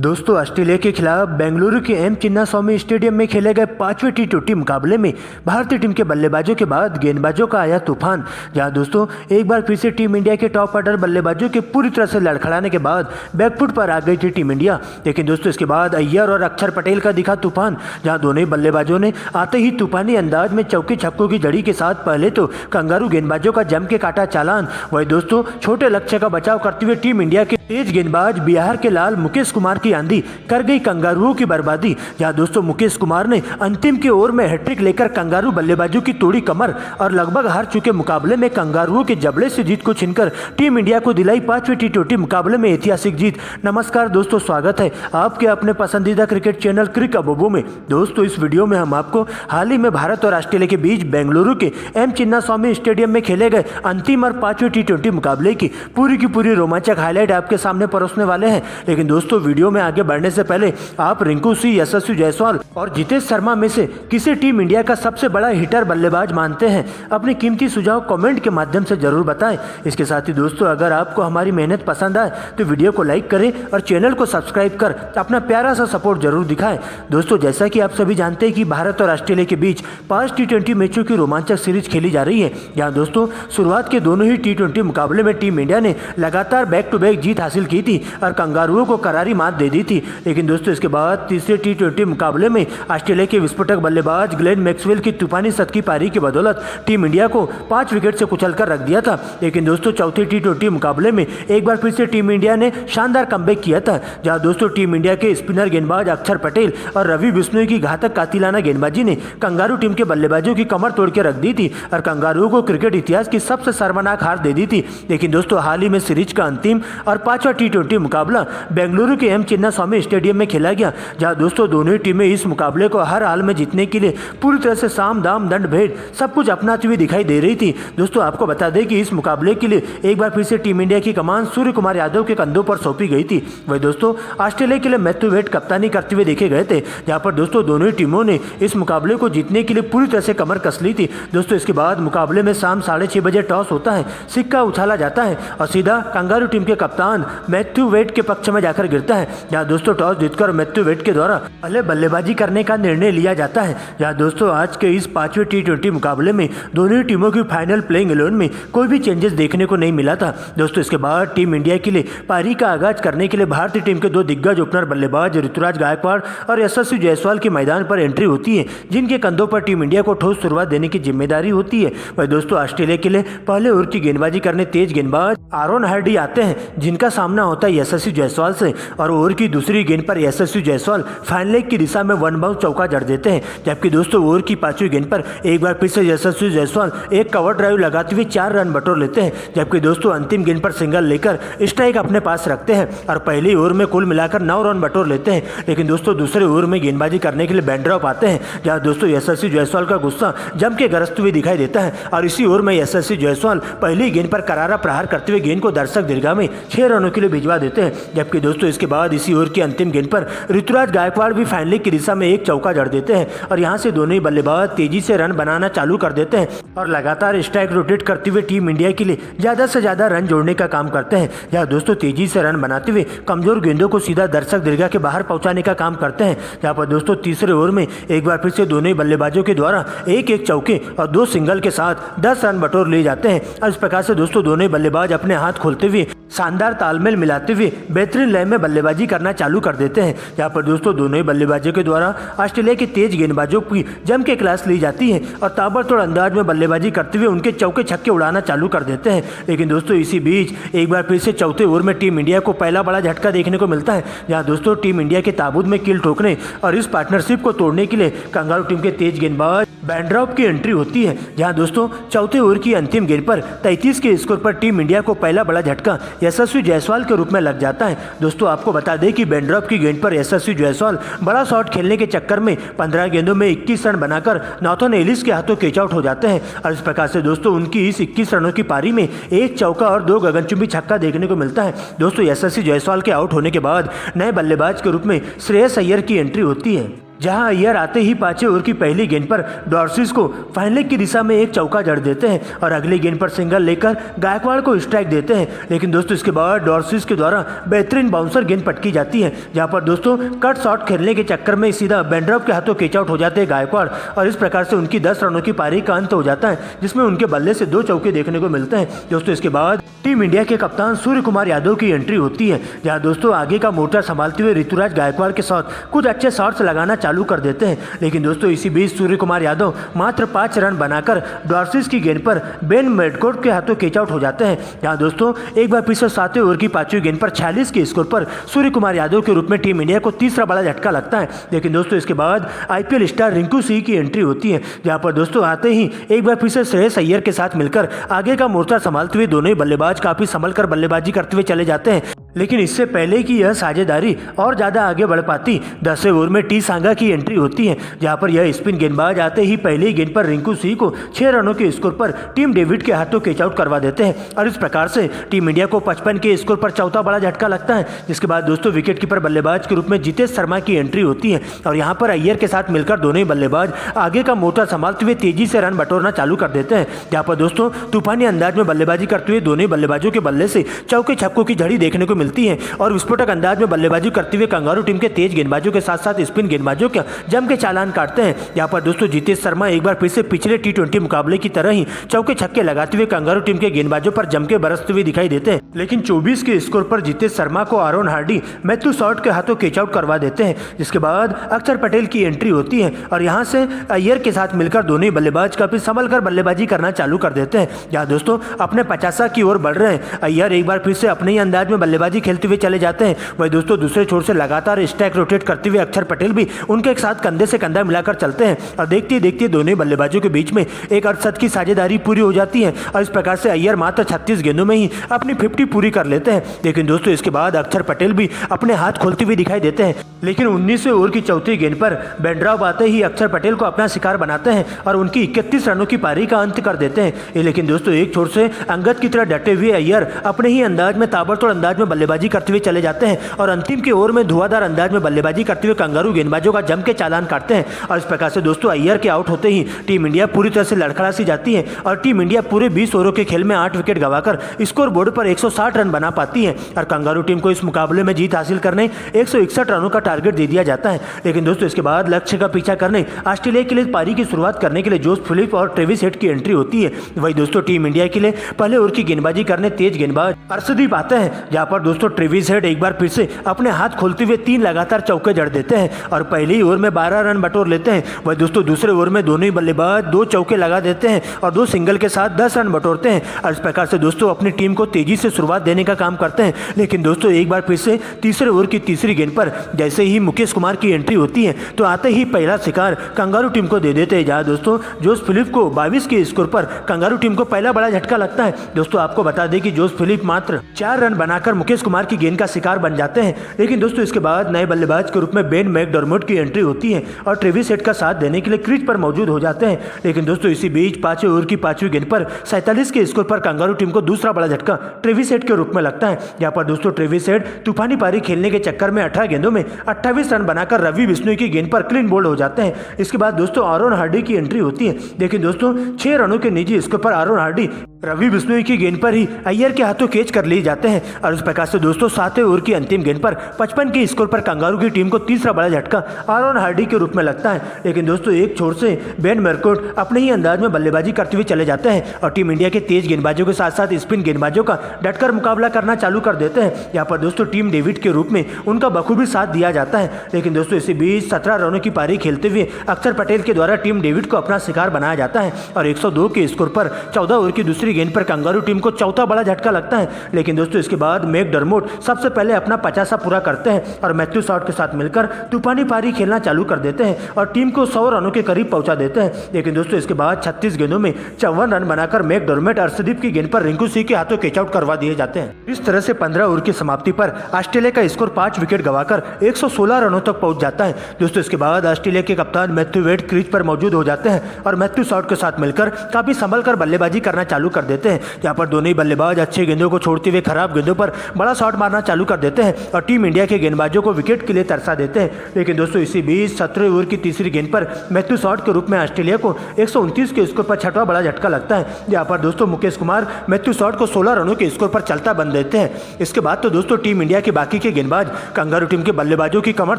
दोस्तों ऑस्ट्रेलिया के खिलाफ बेंगलुरु के एम चिन्नास्वामी स्टेडियम में खेले गए 5वें टी20 मुकाबले में भारतीय टीम के बल्लेबाजों के बाद गेंदबाजों का आया तूफान। जहां दोस्तों एक बार फिर से टीम इंडिया के टॉप ऑर्डर बल्लेबाजों के पूरी तरह से लड़खड़ाने के बाद बैकफुट पर आ गई थी टीम इंडिया। लेकिन दोस्तों इसके बाद अय्यर और अक्षर पटेल का दिखा तूफान, जहाँ दोनों ही बल्लेबाजों ने आते ही तूफानी अंदाज में चौके छक्कों की जड़ी के साथ पहले तो कंगारू गेंदबाजों का जम के काटा चालान। वही दोस्तों छोटे लक्ष्य का बचाव करते हुए टीम इंडिया के तेज गेंदबाज बिहार के लाल मुकेश कुमार की आंधी कर गई कंगारुओं की बर्बादी। जहां दोस्तों मुकेश कुमार ने अंतिम के ओवर में हैट्रिक लेकर कंगारू बल्लेबाजों की तोड़ी कमर और लगभग हार चुके मुकाबले में कंगारुओं के जबड़े से जीत को छीनकर टीम इंडिया को दिलाई 5वें टी20 मुकाबले में ऐतिहासिक जीत। नमस्कार दोस्तों, स्वागत है आपके अपने पसंदीदा क्रिकेट चैनल क्रिक अबोबो में। दोस्तों इस वीडियो में हम आपको हाल ही में भारत और ऑस्ट्रेलिया के बीच बेंगलुरु के एम चिन्नास्वामी स्टेडियम में खेले गए अंतिम और 5वें टी20 मुकाबले की पूरी रोमांचक हाईलाइट आपके सामने परोसने वाले हैं। लेकिन दोस्तों वीडियो में आगे बढ़ने से पहले आप रिंकू सिंह, यशस्वी जायसवाल और जितेश शर्मा में से किसे टीम इंडिया का सबसे बड़ा हिटर बल्लेबाज मानते हैं, अपने कीमती सुझाव कमेंट के माध्यम से जरूर बताएं। इसके साथ ही दोस्तों अगर आपको हमारी मेहनत पसंद आए तो वीडियो को लाइक करें और चैनल को सब्सक्राइब कर अपना प्यारा सा सपोर्ट जरूर दिखाएं। दोस्तों जैसा कि आप सभी जानते हैं कि भारत और ऑस्ट्रेलिया के बीच 5 टी20 मैचों की रोमांचक सीरीज खेली जा रही है। जहां दोस्तों शुरुआत के दोनों ही टी20 मुकाबले में टीम इंडिया ने लगातार बैक टू बैक जीत हासिल की थी और कंगारुओं को करारी मात दे दी थी। लेकिन दोस्तों इसके बाद तीसरे टी20 मुकाबले में ऑस्ट्रेलिया के विस्फोटक बल्लेबाज ग्लेन मैक्सवेल की तूफानी शतकी पारी की बदौलत टीम इंडिया को 5 विकेट से कुचलकर रख दिया था। लेकिन दोस्तों चौथे टी20 मुकाबले में एक बार फिर से टीम इंडिया ने शानदार कमबैक किया था। जहां दोस्तों टीम इंडिया के स्पिनर गेंदबाज अक्षर पटेल और रवि बिश्नोई की घातक कातिलाना गेंदबाजी ने कंगारू टीम के बल्लेबाजों की कमर तोड़ के रख दी थी और कंगारुओं को क्रिकेट इतिहास की सबसे शर्मनाक हार दे दी थी। लेकिन दोस्तों हाल ही में सीरीज का अंतिम और 5वां टी20 मुकाबला बेंगलुरु के एम चिन्नास्वामी स्टेडियम में खेला गया। जहां दोस्तों दोनों ही टीमें इस मुकाबले को हर हाल में जीतने के लिए पूरी तरह से साम दाम दंड भेद सब कुछ अपनाती हुई दिखाई दे रही थी। दोस्तों आपको बता दें कि इस मुकाबले के लिए एक बार फिर से टीम इंडिया की कमान सूर्य कुमार यादव के कंधों पर सौंपी गई थी। वही दोस्तों ऑस्ट्रेलिया के लिए मैथ्यू वेड कप्तानी करते हुए देखे गए थे। जहां पर दोस्तों दोनों ही टीमों ने इस मुकाबले को जीतने के लिए पूरी तरह से कमर कस ली थी। दोस्तों इसके बाद मुकाबले में शाम 6:30 बजे टॉस होता है, सिक्का उछाला जाता है और सीधा कंगारू टीम के कप्तान मैथ्यू वेड के पक्ष में जाकर गिरता है। जहां दोस्तों टॉस जीतकर मैथ्यू वेड के द्वारा पहले बल्लेबाजी करने का निर्णय लिया जाता है। जहां दोस्तों आज के इस 5वें टी20 मुकाबले में दोनों ही टीमों की फाइनल प्लेइंग 11 में कोई भी चेंजेस देखने को नहीं मिला था। दोस्तों इसके बाद टीम इंडिया के लिए पारी का आगाज करने के लिए भारतीय टीम के 2 दिग्गज ओपनर बल्लेबाज ऋतुराज गायकवाड़ और यशस्वी जायसवाल के मैदान पर एंट्री होती है, जिनके कंधों पर टीम इंडिया को ठोस शुरुआत देने की जिम्मेदारी होती है। वही दोस्तों ऑस्ट्रेलिया के लिए पहले ओवर की गेंदबाजी करने तेज गेंदबाज आरोन हार्डी आते हैं, जिनका सामना होता है यशस्वी जायसवाल से और ओवर की दूसरी गेंद पर यशस्वी जायसवाल फाइन लेग की दिशा में वन बाउंस चौका जड़ देते हैं। जबकि दोस्तों ओवर की 5वीं गेंद पर एक बार फिर से यशस्वी जायसवाल एक कवर ड्राइव लगाते हुए 4 रन बटोर लेते हैं। जबकि दोस्तों अंतिम गेंद पर सिंगल लेकर स्ट्राइक अपने पास रखते हैं और पहली ओवर में कुल मिलाकर 9 रन बटोर लेते हैं। लेकिन दोस्तों दूसरे ओवर में गेंदबाजी करने के लिए बैंड्रॉप आते हैं, जहां दोस्तों यशस्वी जायसवाल का गुस्सा जम के गरजते हुए दिखाई देता है और इसी ओवर में यशस्वी जायसवाल पहली गेंद पर करारा प्रहार करते हुए गेंद को दर्शक दीर्घा में 6 रनों के लिए भिजवा देते हैं। जबकि दोस्तों इसके बाद इसी ओवर की अंतिम गेंद पर ऋतुराज गायकवाड़ भी फाइन लेग की दिशा में एक चौका जड़ देते हैं और यहां से दोनों ही बल्लेबाज तेजी से रन बनाना चालू कर देते हैं और लगातार स्ट्राइक रोटेट करते हुए टीम इंडिया के लिए ज्यादा से ज्यादा रन जोड़ने का काम करते हैं। जहां दोस्तों तेजी से रन बनाते हुए कमजोर गेंदों को सीधा दर्शक दीर्घा के बाहर पहुंचाने का काम करते हैं। जहां पर दोस्तों तीसरे ओवर में एक बार फिर से दोनों ही बल्लेबाजों के द्वारा एक चौके और 2 सिंगल के साथ 10 रन बटोर लिए जाते हैं और इस प्रकार से दोस्तों दोनों ही बल्लेबाज अपने हाथ खोलते हुए शानदार तालमेल मिलाते हुए बेहतरीन लय में बल्लेबाजी करना चालू कर देते हैं। जहां पर दोस्तों दोनों ही बल्लेबाजों के द्वारा ऑस्ट्रेलिया के तेज गेंदबाजों की जम के क्लास ली जाती है और ताबड़तोड़ अंदाज में बल्लेबाजी करते हुए उनके चौके छक्के उड़ाना चालू कर देते हैं। लेकिन दोस्तों इसी बीच एक बार फिर से चौथे ओवर में टीम इंडिया को पहला बड़ा झटका देखने को मिलता है। जहां दोस्तों टीम इंडिया के ताबूत में कील ठोकने और इस पार्टनरशिप को तोड़ने के लिए कंगारू टीम के तेज गेंदबाज बैंड्रॉप की एंट्री होती है। जहां दोस्तों चौथे ओवर की अंतिम गेंद पर 33 के स्कोर पर टीम इंडिया को पहला बड़ा झटका यशस्वी जायसवाल के रूप में लग जाता है। दोस्तों आपको बता दें कि बैंड्रॉप की गेंद पर यशस्वी जायसवाल बड़ा शॉट खेलने के चक्कर में 15 गेंदों में 21 रन बनाकर नॉर्थन एलिस के हाथों कैच आउट हो जाते हैं और इस प्रकार से दोस्तों उनकी इस 21 रनों की पारी में एक चौका और 2 गगनचुंबी छक्का देखने को मिलता है। दोस्तों यशस्वी जायसवाल के आउट होने के बाद नए बल्लेबाज के रूप में श्रेयस अय्यर की एंट्री होती है। जहां अय्यर आते ही 5वें ओवर की पहली गेंद पर डॉर्सिस को फाइन लेग की दिशा में एक चौका जड़ देते हैं और अगली गेंद पर सिंगल लेकर गायकवाड़ को स्ट्राइक देते हैं। लेकिन दोस्तों इसके बाद डॉर्सिस के द्वारा बेहतरीन बाउंसर गेंद पटकी जाती है, जहां पर दोस्तों कट शॉट खेलने के चक्कर में सीधा बेंड्रॉफ के हाथों कैच आउट हो जाते हैं गायकवाड़ और इस प्रकार से उनकी 10 रनों की पारी का अंत हो जाता है, जिसमें उनके बल्ले से 2 चौके देखने को मिलते हैं। दोस्तों इसके बाद टीम इंडिया के कप्तान सूर्य कुमार यादव की एंट्री होती है, जहां दोस्तों आगे का मोर्चा संभालते हुए ऋतुराज गायकवाड़ के साथ कुछ अच्छे शॉट्स लगाना चालू कर देते हैं। लेकिन दोस्तों इसी बीच सूर्य कुमार यादव मात्र 5 रन बनाकर डॉर्सिस की गेंद पर बेन मैडकोट के हाथों कैच आउट हो जाते हैं, जहां दोस्तों एक बार फिर से 7वें ओवर की 5वीं गेंद पर 46 के स्कोर पर सूर्य कुमार यादव के रूप में टीम इंडिया को तीसरा बड़ा झटका लगता है। लेकिन दोस्तों इसके बाद आईपीएल स्टार रिंकू सिंह की एंट्री होती है, जहां पर दोस्तों आते ही एक बार फिर से श्रेयस अय्यर के साथ मिलकर आगे का मोर्चा संभालते हुए दोनों ही बल्लेबाज काफी संभल कर बल्लेबाजी करते हुए चले जाते हैं। लेकिन इससे पहले कि यह साझेदारी और ज़्यादा आगे बढ़ पाती, 10वें ओवर में टी सांगा की एंट्री होती है, जहां पर यह स्पिन गेंदबाज आते ही पहली गेंद पर रिंकू सिंह को 6 रनों के स्कोर पर टीम डेविड के हाथों कैच आउट करवा देते हैं और इस प्रकार से टीम इंडिया को 55 के स्कोर पर चौथा बड़ा झटका लगता है। जिसके बाद दोस्तों विकेट कीपर बल्लेबाज के रूप में जितेश शर्मा की एंट्री होती है और यहाँ पर अय्यर के साथ मिलकर दोनों ही बल्लेबाज आगे का मोर्चा संभालते हुए तेजी से रन बटोरना चालू कर देते हैं, जहाँ पर दोस्तों तूफानी अंदाज में बल्लेबाजी करते हुए दोनों ही बल्लेबाजों के बल्ले से चौके छक्कों की झड़ी देखने को मिलती है और विस्फोटक अंदाज में बल्लेबाजी करते हुए कंगारू टीम के तेज गेंदबाजों के साथ साथ स्पिन गेंदबाजों का जम के चालान काटते हैं। यहाँ पर दोस्तों जितेश शर्मा एक बार फिर से पिछले टी20 मुकाबले की तरह ही चौके छक्के लगाते हुए कंगारू टीम के गेंदबाजों पर जम के बरसते हुए दिखाई देते हैं। लेकिन 24 के स्कोर पर जितेश शर्मा को आरोन हार्डी मैथ्यू शॉर्ट के हाथों कैच आउट करवा देते हैं, जिसके बाद अक्षर पटेल की एंट्री होती है और यहाँ से अय्यर के साथ मिलकर दोनों ही बल्लेबाज काफी संभल कर बल्लेबाजी करना चालू कर देते हैं। यहाँ दोस्तों अपने 50 की ओर बढ़ रहे हैं अय्यर एक बार फिर से अपने ही अंदाज में बल्लेबाजी खेलते हुए चले जाते हैं। वही दोस्तों दूसरे छोर से लगातार स्ट्राइक रोटेट करते हुए अक्षर पटेल भी उनके साथ कंधे से कंधा मिलाकर चलते हैं और देखते ही देखते दोनों बल्लेबाजों के बीच में एक अर्धशत की साझेदारी पूरी हो जाती है और इस प्रकार से अय्यर मात्र 36 गेंदों में ही अपनी 50 पूरी कर लेते हैं। लेकिन दोस्तों इसके बाद अक्षर पटेल भी अपने हाथ खोलते हुए दिखाई देते हैं, लेकिन 19वें ओवर की चौथी गेंद पर बेंड्रॉफ आते ही अक्षर पटेल को अपना शिकार बनाते हैं और उनकी 31 रनों की पारी का अंत कर देते हैं। लेकिन दोस्तों एक छोर से अंगद की तरह डटे हुए अय्यर अपने ही अंदाज में ताबड़तोड़ अंदाज में बल्लेबाजी करते हुए चले जाते हैं और अंतिम के ओवर में धुआंधार अंदाज में बल्लेबाजी करते हुए कंगारू गेंदबाजों का जम के चालान काटते हैं और इस प्रकार से दोस्तों अय्यर के आउट होते ही टीम इंडिया पूरी तरह से लड़खड़ा सी जाती है और टीम इंडिया पूरे 20 ओवरों के खेल में 8 विकेट गंवाकर स्कोर बोर्ड पर 160 रन बना पाती है और कंगारू टीम को इस मुकाबले में जीत हासिल करने 161 रनों का टारगेट दे दिया जाता है। लेकिन दोस्तों इसके बाद लक्ष्य का पीछा करने ऑस्ट्रेलिया के लिए पारी की शुरुआत करने के लिए जोश फिलिप और ट्रेविस हेड की एंट्री होती है। वही दोस्तों टीम इंडिया के लिए पहले ओवर की गेंदबाजी करने तेज गेंदबाज अर्शदीप आते हैं, जहां पर दोस्तों ट्रेविस हेड एक बार फिर से अपने हाथ खोलते हुए 3 लगातार चौके जड़ देते हैं और पहले ही ओवर में 12 रन बटोर लेते हैं। वही दोस्तों दूसरे ओवर में दोनों ही बल्लेबाज 2 चौके लगा देते हैं और 2 सिंगल के साथ 10 रन बटोरते हैं और इस प्रकार से दोस्तों अपनी टीम को तेजी से शुरुआत देने का काम करते हैं। लेकिन दोस्तों एक बार फिर से तीसरे ओवर की तीसरी गेंद पर जैसे ही मुकेश कुमार की एंट्री होती है तो आते ही पहला शिकार कंगारू टीम को दे देते हैं, जहां दोस्तों जोश फिलिप को 22 के स्कोर पर कंगारू टीम को पहला बड़ा झटका लगता है। दोस्तों आपको बता दें कि जोश फिलिप मात्र 4 रन बनाकर मुकेश कुमार की गेंद का शिकार बन जाते हैं। लेकिन दोस्तों इसके बाद नए बल्लेबाज के रूप में बेन मैकडर्मोट की एंट्री होती है और ट्रेविस हेड का साथ देने के लिए क्रीज पर मौजूद हो जाते हैं। लेकिन दोस्तों इसी बीच 5वें ओवर की 5वीं गेंद पर 47 के स्कोर पर कंगारू टीम को दूसरा बड़ा झटका ट्रेविस हेड के रूप में लगता है, जहां पर दोस्तों ट्रेविस हेड तूफानी पारी खेलने के चक्कर में 18 गेंदों में 28 रन बनाकर रवि बिश्नोई की गेंद पर क्लीन बोल्ड हो जाते हैं। इसके बाद दोस्तों आरोन हार्डी की एंट्री होती है। लेकिन दोस्तों 6 रनों के निजी स्कोर पर आरोन हार्डी रवि बिश्नोई की गेंद पर ही अय्यर के हाथों कैच कर लिए जाते हैं और इस प्रकार से दोस्तों 7वें ओवर की अंतिम गेंद पर 55 के स्कोर पर कंगारू की टीम को तीसरा बड़ा झटका आरोन हार्डी के रूप में लगता है। लेकिन दोस्तों एक छोर से बेन मैडकोट अपने ही अंदाज में बल्लेबाजी करते हुए चले जाते हैं और टीम इंडिया के तेज गेंदबाजों के साथ साथ स्पिन गेंदबाजों का डटकर मुकाबला करना चालू कर देते हैं। यहाँ पर दोस्तों टीम डेविड के रूप में उनका बखूबी साथ दिया जाता है। लेकिन दोस्तों इसी बीच 17 रनों की पारी खेलते हुए अक्षर पटेल के द्वारा टीम डेविड को अपना शिकार बनाया जाता है और 102 के स्कोर पर 14 ओवर की दूसरी गेंद पर कंगारू टीम को चौथा बड़ा झटका लगता है। लेकिन दोस्तों इसके बाद मैकडर्मोट सबसे पहले अपना 50 पूरा करते हैं और मैथ्यू शॉर्ट के साथ मिलकर तूफानी पारी खेलना चालू कर देते हैं और टीम को 100 रनों के करीब पहुंचा देते हैं। लेकिन दोस्तों इसके बाद 36 गेंदों में 54 रन बनाकर मैकडर्मोट अर्शदीप की गेंद पर रिंकू सिंह के हाथों कैच आउट करवा दिए जाते हैं। इस तरह से 15 ओवर की समाप्ति पर ऑस्ट्रेलिया का स्कोर 5 विकेट गंवाकर 116 रनों तक पहुंच जाता है। दोस्तों इसके बाद ऑस्ट्रेलिया के कप्तान मैथ्यू वेड क्रीज पर मौजूद हो जाते हैं और मैथ्यू शॉर्ट के साथ मिलकर काफी संभल कर बल्लेबाजी करना चालू कर देते हैं, जहां पर दोनों ही बल्लेबाज अच्छे गेंदों को छोड़ते हुए खराब गेंदों पर बड़ा शॉट मारना चालू कर देते हैं और टीम इंडिया के गेंदबाजों को विकेट के लिए तरसा देते हैं। लेकिन दोस्तों इसी बीच 17 ओवर की तीसरी गेंद पर मैथ्यू शॉट के रूप में ऑस्ट्रेलिया को 129 के स्कोर पर छठवां बड़ा झटका लगता है, जहां पर दोस्तों मुकेश कुमार मैथ्यू शॉट को 16 रनों के स्कोर पर चलता बन देते हैं। इसके बाद तो दोस्तों टीम इंडिया के बाकी के गेंदबाज कंगारू टीम के बल्लेबाजों की कमर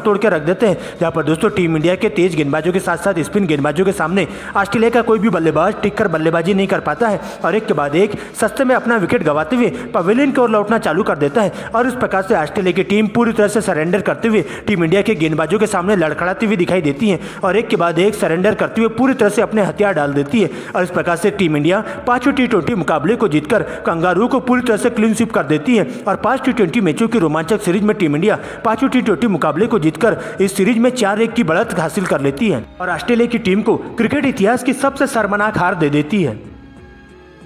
तोड़ के रख देते हैं, जहां पर दोस्तों टीम इंडिया के तेज गेंदबाजों के साथ साथ स्पिन गेंदबाजों के सामने ऑस्ट्रेलिया का कोई भी बल्लेबाज टिककर बल्लेबाजी नहीं कर पाता है और एक के बाद एक सस्ते में अपना विकेट गंवाते हुए पवेलियन की ओर लौटना चालू कर देता है। और इस प्रकार से ऑस्ट्रेलिया की टीम पूरी तरह से सरेंडर करते हुए टीम इंडिया के गेंदबाजों के सामने लड़खड़ाती हुई दिखाई देती है और एक के बाद एक सरेंडर करते हुए पूरी तरह से अपने हथियार डाल देती है। और इस प्रकार से टीम इंडिया 5वें T20 मुकाबले को जीतकर कंगारू को पूरी तरह से क्लीन स्वीप कर देती है और 5 T20 मैचों की रोमांचक सीरीज में टीम इंडिया 5वें T20 मुकाबले को जीतकर इस सीरीज में 4-1 की बढ़त हासिल कर लेती है और ऑस्ट्रेलिया की टीम को क्रिकेट इतिहास की सबसे शर्मनाक हार दे देती है।